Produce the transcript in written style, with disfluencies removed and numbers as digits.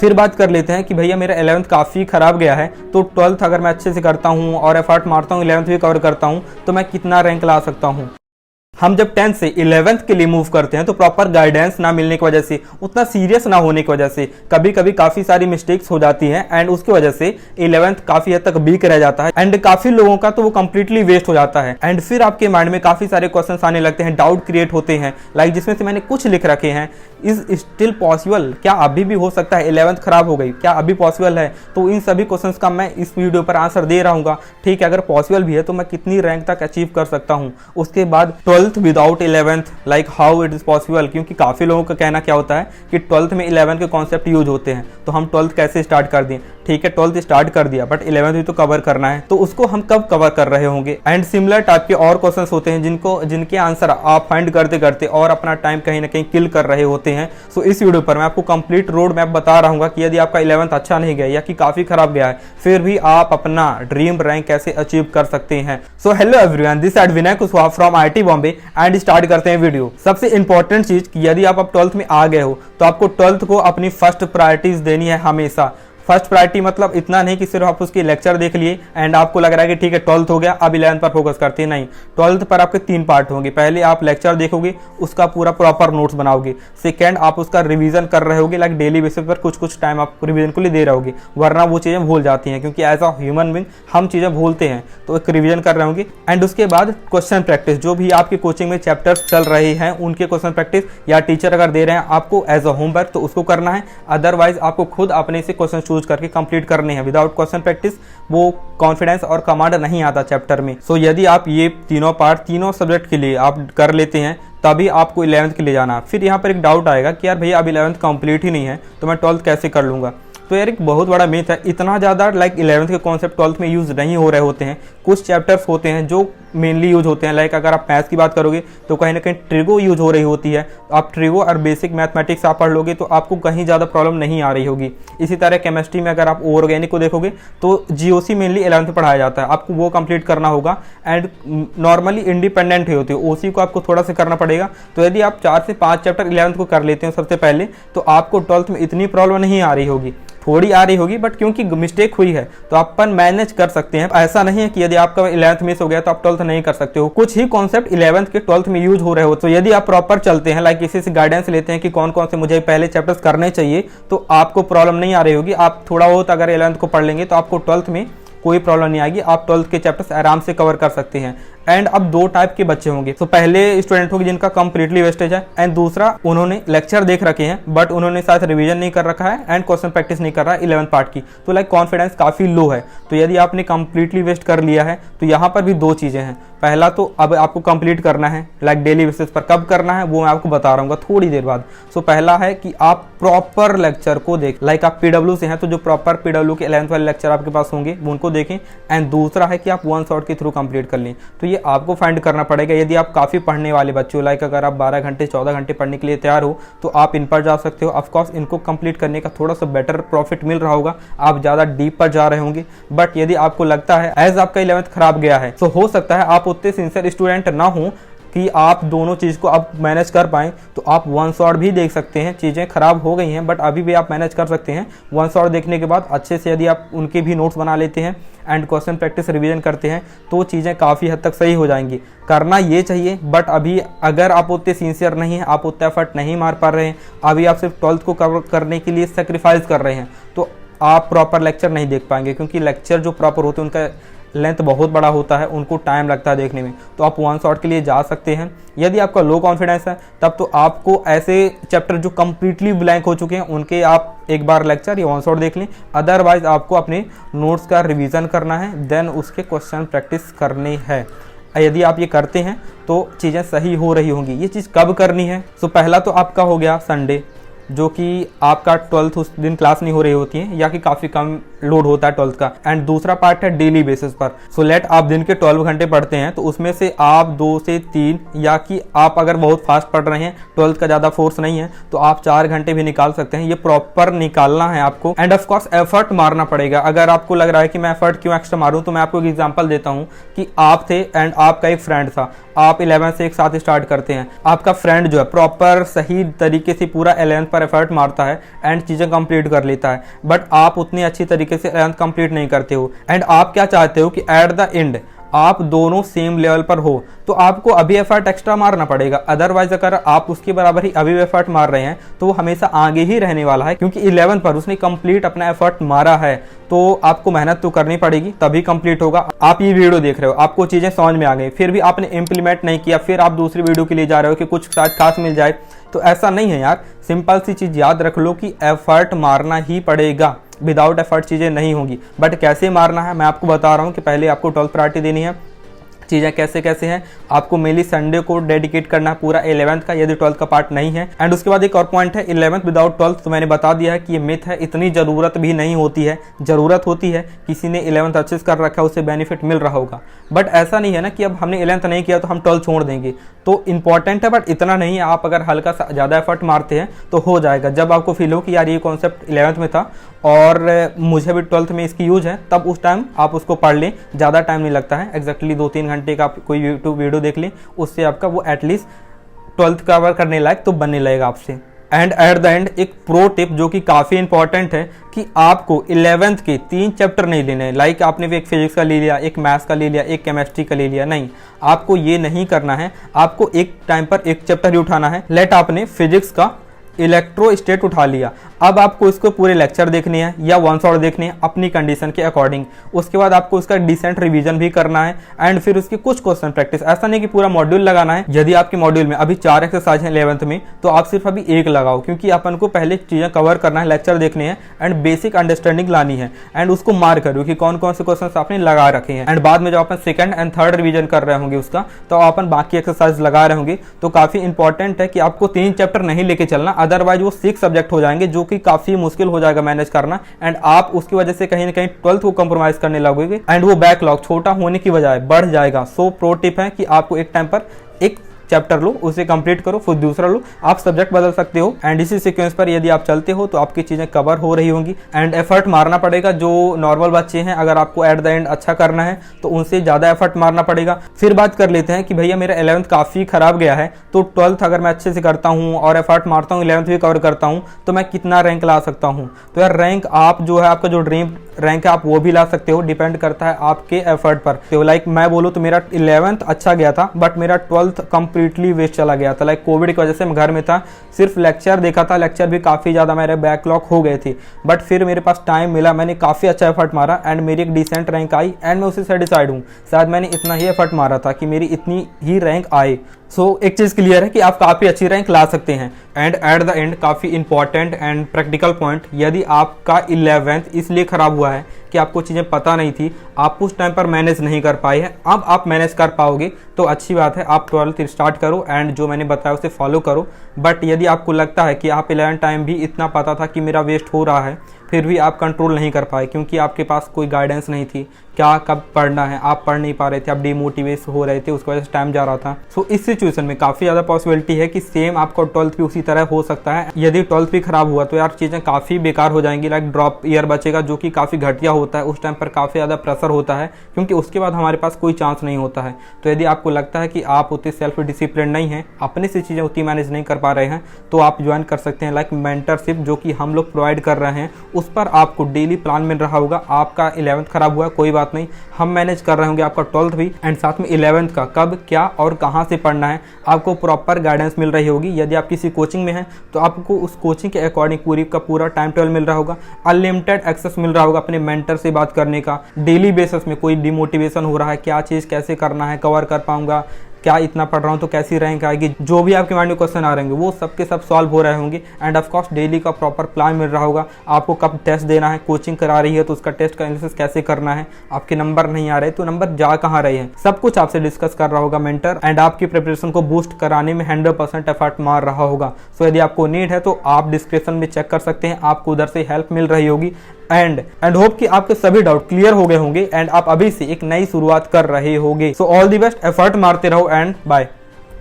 फिर बात कर लेते हैं कि भैया मेरा 11th काफ़ी ख़राब गया है, तो 12th अगर मैं अच्छे से करता हूँ और एफर्ट मारता हूँ, 11th भी कवर करता हूँ, तो मैं कितना रैंक ला सकता हूँ। हम जब 10th से 11th के लिए मूव करते हैं तो प्रॉपर गाइडेंस ना मिलने की वजह से, उतना सीरियस ना होने की वजह से कभी कभी काफ़ी सारी मिस्टेक्स हो जाती हैं एंड उसकी वजह से 11th काफ़ी हद तक वीक रह जाता है एंड काफ़ी लोगों का तो वो कंप्लीटली वेस्ट हो जाता है। एंड फिर आपके माइंड में काफ़ी सारे क्वेश्चंस आने लगते हैं, डाउट क्रिएट होते हैं, लाइक जिसमें से मैंने कुछ लिख रखे हैं, इज स्टिल पॉसिबल, क्या अभी भी हो सकता है, 11th खराब हो गई, क्या अभी पॉसिबल है। तो इन सभी क्वेश्चंस का मैं इस वीडियो पर आंसर दे रहूँगा। ठीक है, अगर पॉसिबल भी है तो मैं कितनी रैंक तक अचीव कर सकता हूँ। उसके बाद 12th without 11th, like how it is possible, क्योंकि काफ़ी लोगों का कहना क्या होता है कि 12th में 11th के कॉन्सेप्ट यूज होते हैं, तो हम 12th कैसे स्टार्ट कर दें। ठीक है, 12th स्टार्ट कर दिया बट 11th भी तो कवर करना है, तो उसको हम कब कवर कर रहे होंगे। एंड सिमिलर टाइप के और क्वेश्चंस होते हैं जिनके आंसर आप फाइंड करते करते और अपना टाइम कहीं ना कहीं किल कर रहे होते हैं। सो इस वीडियो पर मैं आपको कंप्लीट रोड मैप बता रहा हूँ कि यदि आपका 11th अच्छा नहीं गया या कि काफ़ी खराब गया है, फिर भी आप अपना ड्रीम रैंक कैसे अचीव कर सकते हैं। So hello everyone, this is Vinay Kushwaha from IIT Bombay and start करते हैं वीडियो। सबसे इंपॉर्टेंट चीज कि यदि आप 12th में आ गए हो तो आपको 12th को अपनी फर्स्ट प्रायोरिटीज देनी है हमेशा। फर्स्ट प्रायोरिटी मतलब इतना नहीं कि सिर्फ आप उसकी लेक्चर देख लिए एंड आपको लग रहा है कि ठीक है 12th हो गया अब 11th पर फोकस करते हैं, नहीं। 12th पर आपके 3 पार्ट होंगे। पहले आप लेक्चर देखोगे, उसका पूरा प्रॉपर नोट्स बनाओगे। सेकंड, आप उसका रिवीजन कर रहे होगे, लाइक डेली बेसिस पर कुछ कुछ टाइम आप रिवीजन को लिए दे रहे होगे, वरना वो चीज़ें भूल जाती हैं, क्योंकि एज अ ह्यूमन बीइंग हम चीज़ें भूलते हैं, तो एक रिवीजन कर रहे होंगे। एंड उसके बाद क्वेश्चन प्रैक्टिस, जो भी आपकी कोचिंग में चैप्टर्स चल रहे हैं उनके क्वेश्चन प्रैक्टिस या टीचर अगर दे रहे हैं आपको एज अ होमवर्क तो उसको करना है। अदरवाइज आपको खुद अपने से क्वेश्चन चूज करके कंप्लीट करने हैं। विदाउट क्वेश्चन प्रैक्टिस वो कॉन्फिडेंस और कमांड नहीं आता चैप्टर में। सो यदि आप ये तीनों पार्ट तीनों सब्जेक्ट के लिए आप कर लेते हैं तभी आपको 11th के लिए जाना। फिर यहाँ पर एक डाउट आएगा कि यार भैया अब 11th कंप्लीट ही नहीं है तो मैं 12th कैसे कर लूँगा। तो यार एक बहुत बड़ा मिथ है, इतना ज़्यादा लाइक 11th के कॉन्सेप्ट 12th में यूज़ नहीं हो रहे होते हैं। कुछ चैप्टर्स होते हैं जो मेनली यूज होते हैं, लाइक अगर आप मैथ्स की बात करोगे तो कहीं ना कहीं ट्रिगो यूज हो रही होती है। आप ट्रिगो और बेसिक मैथमेटिक्स आप पढ़ लोगे तो आपको कहीं ज़्यादा प्रॉब्लम नहीं आ रही होगी। इसी तरह केमिस्ट्री में अगर आप ऑर्गेनिक को देखोगे तो GOC मेनली 11th में पढ़ाया जाता है, आपको वो कंप्लीट करना होगा। एंड नॉर्मली इंडिपेंडेंट ही होती है, OC को आपको थोड़ा सा करना पड़ेगा। तो यदि आप 4 से 5 चैप्टर 11th को कर लेते हैं सबसे पहले तो आपको 12th में इतनी प्रॉब्लम नहीं आ रही होगी, थोड़ी आ रही होगी बट क्योंकि मिस्टेक हुई है तो आप अपन मैनेज कर सकते हैं। ऐसा नहीं है कि यदि आपका 11th मिस हो गया तो आप 12th नहीं कर सकते हो। कुछ ही कॉन्सेप्ट 11th के 12th में यूज हो रहे हो, तो यदि आप प्रॉपर चलते हैं, लाइक किसी से गाइडेंस लेते हैं कि कौन कौन से मुझे पहले चैप्टर्स करने चाहिए, तो आपको प्रॉब्लम नहीं आ रही होगी। आप थोड़ा बहुत अगर 11th को पढ़ लेंगे तो आपको 12th में कोई प्रॉब्लम नहीं आएगी, आप 12th के चैप्टर्स आराम से कवर कर सकते हैं। एंड अब 2 टाइप के बच्चे होंगे। तो पहले स्टूडेंट होंगे जिनका कंप्लीटली वेस्टेज है, एंड दूसरा उन्होंने लेक्चर देख रखे हैं बट उन्होंने साथ रिवीजन नहीं कर रखा है एंड क्वेश्चन प्रैक्टिस नहीं कर रहा है 11th पार्ट की, तो लाइक कॉन्फिडेंस काफ़ी लो है। तो यदि आपने कंप्लीटली वेस्ट कर लिया है तो यहाँ पर भी 2 चीज़ें हैं। पहला तो अब आपको कंप्लीट करना है, लाइक डेली बेसिस पर कब करना है वो मैं आपको बता रहा हूँ थोड़ी देर बाद। सो पहला है कि आप प्रॉपर लेक्चर को देख, लाइक आप PW से हैं तो जो प्रॉपर PW के 11th वाले लेक्चर आपके पास होंगे वो उनको देखें। एंड दूसरा है कि आप 1 शॉट के थ्रू कंप्लीट कर लें। तो ये आपको फाइंड करना पड़ेगा। यदि आप काफ़ी पढ़ने वाले बच्चे हो, लाइक अगर आप 12 घंटे 14 घंटे पढ़ने के लिए तैयार हो तो आप इन पर जा सकते हो। ऑफकोर्स इनको कंप्लीट करने का थोड़ा सा बेटर प्रॉफिट मिल रहा होगा, आप ज़्यादा डीप पर जा रहे होंगे। बट यदि आपको लगता है एज आपका 11th खराब गया है तो हो सकता है आप उतने सिंसियर स्टूडेंट ना हो कि आप दोनों चीज़ को आप मैनेज कर पाएँ, तो आप 1 शॉट भी देख सकते हैं। चीज़ें खराब हो गई हैं बट अभी भी आप मैनेज कर सकते हैं। 1 शॉट देखने के बाद अच्छे से यदि आप उनके भी नोट्स बना लेते हैं एंड क्वेश्चन प्रैक्टिस रिवीजन करते हैं तो चीज़ें काफ़ी हद तक सही हो जाएंगी। करना ये चाहिए, बट अभी अगर आप उतने सिंसियर नहीं हैं, आप उतना एफर्ट नहीं मार पा रहे हैं, अभी आप सिर्फ 12th को कवर करने के लिए सेक्रीफाइस कर रहे हैं, तो आप प्रॉपर लेक्चर नहीं देख पाएंगे, क्योंकि लेक्चर जो प्रॉपर होते हैं उनका लेंथ बहुत बड़ा होता है, उनको टाइम लगता है देखने में। तो आप 1 शॉट के लिए जा सकते हैं। यदि आपका लो कॉन्फिडेंस है तब तो आपको ऐसे चैप्टर जो कम्प्लीटली ब्लैंक हो चुके हैं उनके आप एक बार लेक्चर या 1 शॉट देख लें। अदरवाइज आपको अपने नोट्स का रिवीजन करना है, देन उसके क्वेश्चन प्रैक्टिस करनी है। यदि आप ये करते हैं तो चीज़ें सही हो रही होंगी। ये चीज़ कब करनी है? सो पहला तो आपका हो गया संडे, जो कि आपका 12th उस दिन क्लास नहीं हो रही होती है या कि काफ़ी कम लोड होता है 12th का। एंड दूसरा पार्ट है डेली बेसिस पर। सो लेट आप दिन के 12 घंटे पढ़ते हैं तो उसमें से आप 2 से 3 या कि आप अगर बहुत फास्ट पढ़ रहे हैं, 12th का ज़्यादा फोर्स नहीं है, तो आप 4 घंटे भी निकाल सकते हैं। ये प्रॉपर निकालना है आपको एंड ऑफ कोर्स एफर्ट मारना पड़ेगा। अगर आपको लग रहा है कि मैं एफर्ट क्यों एक्स्ट्रा मारूं, तो मैं आपको एक एग्जांपल देता हूं कि आप थे एंड आपका एक फ्रेंड था, आप 11 से एक साथ स्टार्ट करते हैं। आपका फ्रेंड जो है प्रॉपर सही तरीके से पूरा 11th पर प्रॉपर एफर्ट मारता है एंड चीज़ें कंप्लीट कर लेता है, बट आप उतनी अच्छी तरीके से 11th कंप्लीट नहीं करते हो एंड आप क्या चाहते हो कि एट द एंड आप दोनों सेम लेवल पर हो, तो आपको अभी एफर्ट एक्स्ट्रा मारना पड़ेगा। अदरवाइज अगर आप उसके बराबर ही अभी एफर्ट मार रहे हैं तो वो हमेशा आगे ही रहने वाला है, क्योंकि 11th पर उसने कंप्लीट अपना एफर्ट मारा है। तो आपको मेहनत तो करनी पड़ेगी तभी कंप्लीट होगा। आप ये वीडियो देख रहे हो, आपको चीज़ें समझ में आ गई, फिर भी आपने इम्प्लीमेंट नहीं किया, फिर आप दूसरी वीडियो के लिए जा रहे हो कि कुछ शायद खास मिल जाए, तो ऐसा नहीं है यार। सिंपल सी चीज़ याद रख लो कि एफर्ट मारना ही पड़ेगा, विदाउट एफर्ट चीज़ें नहीं होंगी। बट कैसे मारना है मैं आपको बता रहा हूँ कि पहले आपको 12th प्रायोरिटी देनी है। चीज़ें कैसे कैसे हैं, आपको मेनली संडे को डेडिकेट करना है पूरा 11th का, यदि 12th का पार्ट नहीं है। एंड उसके बाद एक और पॉइंट है 11th विदाउट 12th, तो मैंने बता दिया है कि ये मिथ है, इतनी ज़रूरत भी नहीं होती है। ज़रूरत होती है, किसी ने 11th अच्छे से कर रखा है उसे बेनिफिट मिल रहा होगा, बट ऐसा नहीं है ना कि अब हमने 11th नहीं किया तो हम 12th छोड़ देंगे। तो इंपॉर्टेंट है बट इतना नहीं है। आप अगर हल्का सा ज़्यादा एफर्ट मारते हैं तो हो जाएगा। जब आपको फील हो कि यार ये कॉन्सेप्ट 11th में था और मुझे भी 12th में इसकी यूज है, तब उस टाइम आप उसको पढ़ लें, ज़्यादा टाइम नहीं लगता है। एग्जैक्टली 2-3 घंटे का आप कोई यूट्यूब वीडियो देख लें, उससे आपका वो एटलीस्ट 12th कवर करने लायक तो बनने लगेगा आपसे। एंड एट द एंड एक प्रो टिप जो कि काफ़ी इंपॉर्टेंट है कि आपको 11th के 3 चैप्टर नहीं लेने हैं। लाइक आपने भी एक फिजिक्स का ले लिया, एक मैथ्स का ले लिया, एक केमिस्ट्री का ले लिया, नहीं, आपको ये नहीं करना है। आपको एक टाइम पर एक चैप्टर ही उठाना है। लेट आपने फिजिक्स का इलेक्ट्रोस्टेट उठा लिया, अब आपको इसको पूरे लेक्चर देखने हैं या वन शॉट देखने हैं अपनी कंडीशन के अकॉर्डिंग। उसके बाद आपको उसका डिसेंट रिवीजन भी करना है एंड फिर उसके कुछ क्वेश्चन प्रैक्टिस। ऐसा नहीं कि पूरा मॉड्यूल लगाना है। यदि आपके मॉड्यूल में अभी 4 एक्सरसाइज हैं 11th में, तो आप सिर्फ अभी 1 लगाओ, क्योंकि अपन को पहले चीज़ें कवर करना है, लेक्चर देखने हैं एंड बेसिक अंडरस्टैंडिंग लानी है एंड उसको मार्क करो कि कौन कौन से क्वेश्चन आपने लगा रखे हैं। एंड बाद में जब अपन 2nd एंड 3rd रिवीजन कर रहे होंगे उसका, तो अपन बाकी एक्सरसाइज लगा रहे होंगे। तो काफ़ी इंपॉर्टेंट है कि आपको 3 चैप्टर नहीं लेके चलना, अदरवाइज वो 6 सब्जेक्ट हो जाएंगे, जो कि काफ़ी मुश्किल हो जाएगा मैनेज करना एंड आप उसकी वजह से कहीं ना कहीं 12th को कंप्रोमाइज करने लगोगे एंड वो बैकलॉग छोटा होने की बजाय बढ़ जाएगा। सो प्रो टिप है कि आपको एक टाइम पर एक चैप्टर लो, उसे कंप्लीट करो, फिर दूसरा लो, आप सब्जेक्ट बदल सकते हो एंड इसी सीक्वेंस पर यदि आप चलते हो तो आपकी चीज़ें कवर हो रही होंगी। एंड एफर्ट मारना पड़ेगा। जो नॉर्मल बच्चे हैं, अगर आपको एट द एंड अच्छा करना है तो उनसे ज़्यादा एफर्ट मारना पड़ेगा। फिर बात कर लेते हैं कि भैया मेरा 11th काफ़ी ख़राब गया है, तो 12th अगर मैं अच्छे से करता हूँ और एफर्ट मारता हूँ, 11th भी कवर करता हूँ, तो मैं कितना रैंक ला सकता हूँ। तो यार रैंक आप जो है, आपका जो ड्रीम रैंक है आप वो भी ला सकते हो, डिपेंड करता है आपके एफर्ट पर। तो लाइक मैं बोलूँ तो मेरा 11th अच्छा गया था, बट मेरा 12th कंप्लीटली वेस्ट चला गया था। लाइक कोविड की वजह से मैं घर में था, सिर्फ लेक्चर देखा था, लेक्चर भी काफ़ी ज़्यादा मेरे बैकलॉग हो गए थे, बट फिर मेरे पास टाइम मिला, मैंने काफ़ी अच्छा एफर्ट मारा एंड मेरी एक डिसेंट रैंक आई एंड मैं उससे सेटिस्फाइड हूँ। शायद मैंने इतना ही एफर्ट मारा था कि मेरी इतनी ही रैंक आए। सो एक चीज़ क्लियर है कि आप काफ़ी अच्छी रैंक ला सकते हैं। एंड एट द एंड काफ़ी इंपॉर्टेंट एंड प्रैक्टिकल पॉइंट, यदि आपका 11th इसलिए ख़राब हुआ है कि आपको चीज़ें पता नहीं थी, आप उस टाइम पर मैनेज नहीं कर पाए हैं, अब आप मैनेज कर पाओगे तो अच्छी बात है। आप 12th स्टार्ट करो एंड जो मैंने बताया उसे फॉलो करो। बट यदि आपको लगता है कि आप 11th टाइम भी इतना पता था कि मेरा वेस्ट हो रहा है, फिर भी आप कंट्रोल नहीं कर पाए क्योंकि आपके पास कोई गाइडेंस नहीं थी, क्या कब पढ़ना है, आप पढ़ नहीं पा रहे थे, आप डिमोटिवेट हो रहे थे, उसकी वजह से टाइम जा रहा था। सो इस सिचुएशन में काफ़ी ज़्यादा पॉसिबिलिटी है कि सेम आपको 12th भी उसी तरह हो सकता है। यदि 12th भी खराब हुआ तो यार चीज़ें काफ़ी बेकार हो जाएंगी। लाइक ड्रॉप ईयर बचेगा, जो कि काफ़ी घटिया होता है। उस टाइम पर काफ़ी ज़्यादा प्रेशर होता है क्योंकि उसके बाद हमारे पास कोई चांस नहीं होता है। तो यदि आपको लगता है कि आप उतने सेल्फ डिसिप्लिन नहीं हैं, अपने से चीज़ें उतनी मैनेज नहीं कर पा रहे हैं, तो आप ज्वाइन कर सकते हैं लाइक मेंटरशिप, जो कि हम लोग प्रोवाइड कर रहे हैं। उस पर आपको डेली प्लान मिल रहा होगा। आपका 11th खराब हुआ कोई बात नहीं, हम मैनेज कर रहे होंगे आपका 12th भी एंड साथ में 11th का कब क्या और कहाँ से पढ़ना है आपको प्रॉपर गाइडेंस मिल रही होगी। यदि आप किसी कोचिंग में हैं तो आपको उस कोचिंग के अकॉर्डिंग पूरी का पूरा टाइम टेबल मिल रहा होगा, अनलिमिटेड एक्सेस मिल रहा होगा अपने मेंटर से बात करने का। डेली बेसिस में कोई डिमोटिवेशन हो रहा है, क्या चीज़ कैसे करना है, कवर कर पाऊंगा, क्या इतना पढ़ रहा हूँ तो कैसी रैंक आएगी, जो भी आपके माइंड में क्वेश्चन आ रहे होंगे वो सबके सब सॉल्व हो रहे होंगे। एंड ऑफ कोर्स डेली का प्रॉपर प्लान मिल रहा होगा, आपको कब टेस्ट देना है, कोचिंग करा रही है तो उसका टेस्ट का एनालिसिस कैसे करना है, आपके नंबर नहीं आ रहे तो नंबर जा कहाँ रहे हैं, सब कुछ आपसे डिस्कस कर रहा होगा मेंटर एंड आपकी प्रिपरेशन को बूस्ट कराने में 100% एफर्ट मार रहा होगा। सो यदि आपको नीड है तो आप डिस्क्रिप्शन में चेक कर सकते हैं, आपको उधर से हेल्प मिल रही होगी। एंड होप कि आपके सभी डाउट क्लियर हो गए होंगे एंड आप अभी से एक नई शुरुआत कर रहे होंगे। So all the best, effort मारते रहो एंड बाय।